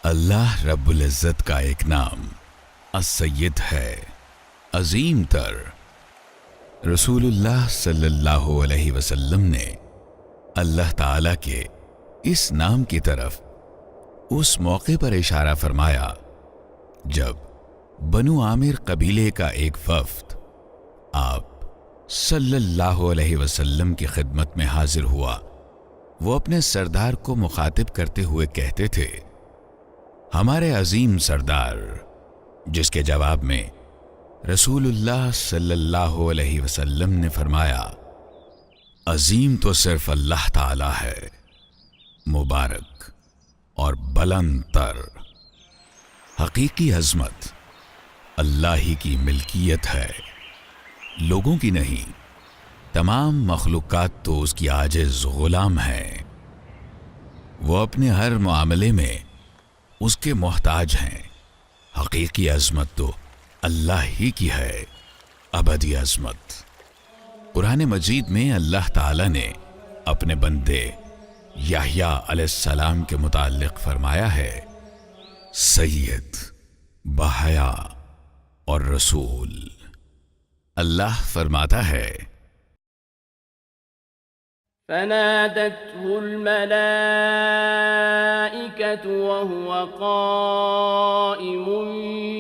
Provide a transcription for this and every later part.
اللہ رب العزت کا ایک نام السید ہے، عظیم تر۔ رسول اللہ صلی اللہ علیہ وسلم نے اللہ تعالی کے اس نام کی طرف اس موقع پر اشارہ فرمایا جب بنو عامر قبیلے کا ایک وفد آپ صلی اللہ علیہ وسلم کی خدمت میں حاضر ہوا۔ وہ اپنے سردار کو مخاطب کرتے ہوئے کہتے تھے، ہمارے عظیم سردار، جس کے جواب میں رسول اللہ صلی اللہ علیہ وسلم نے فرمایا، عظیم تو صرف اللہ تعالی ہے، مبارک اور بلند تر۔ حقیقی عظمت اللہ ہی کی ملکیت ہے، لوگوں کی نہیں۔ تمام مخلوقات تو اس کی عاجز غلام ہیں، وہ اپنے ہر معاملے میں اس کے محتاج ہیں۔ حقیقی عظمت تو اللہ ہی کی ہے، ابدی عظمت۔ قرآن مجید میں اللہ تعالی نے اپنے بندے یحییٰ علیہ السلام کے متعلق فرمایا ہے، سید، بحیا اور رسول۔ اللہ فرماتا ہے، فنادته الملائكة وهو قائم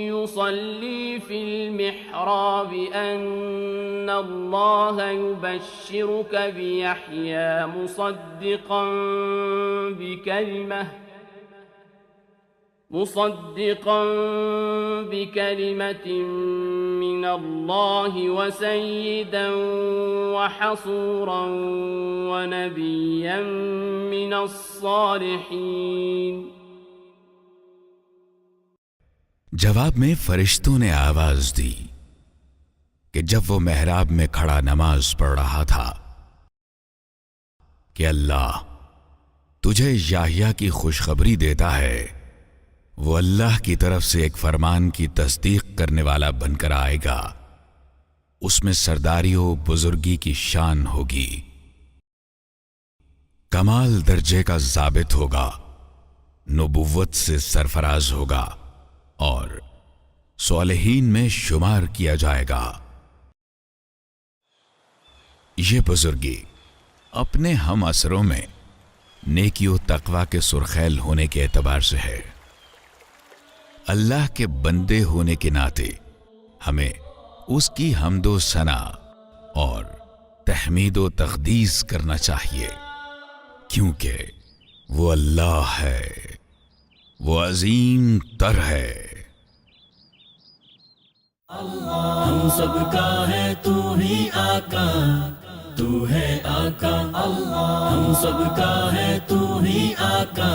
يصلي في المحراب أن الله يبشرك بيحيى مصدقا بكلمة من الله وسيدا وحصورا ونبيا من الصالحين۔ جواب میں فرشتوں نے آواز دی کہ جب وہ محراب میں کھڑا نماز پڑھ رہا تھا کہ اللہ تجھے یحییٰ کی خوشخبری دیتا ہے، وہ اللہ کی طرف سے ایک فرمان کی تصدیق کرنے والا بن کر آئے گا، اس میں سرداری و بزرگی کی شان ہوگی، کمال درجے کا ضابط ہوگا، نبوت سے سرفراز ہوگا اور صالحین میں شمار کیا جائے گا۔ یہ بزرگی اپنے ہم عصروں میں نیکی و تقوی کے سرخیل ہونے کے اعتبار سے ہے۔ اللہ کے بندے ہونے کے ناطے ہمیں اس کی حمد و ثنا اور تحمید و تقدیس کرنا چاہیے، کیونکہ وہ اللہ ہے، وہ عظیم تر ہے۔ ہم سب کا ہے تو ہی آقا، تو ہے آقا۔ ہم سب کا ہے تو ہی آقا،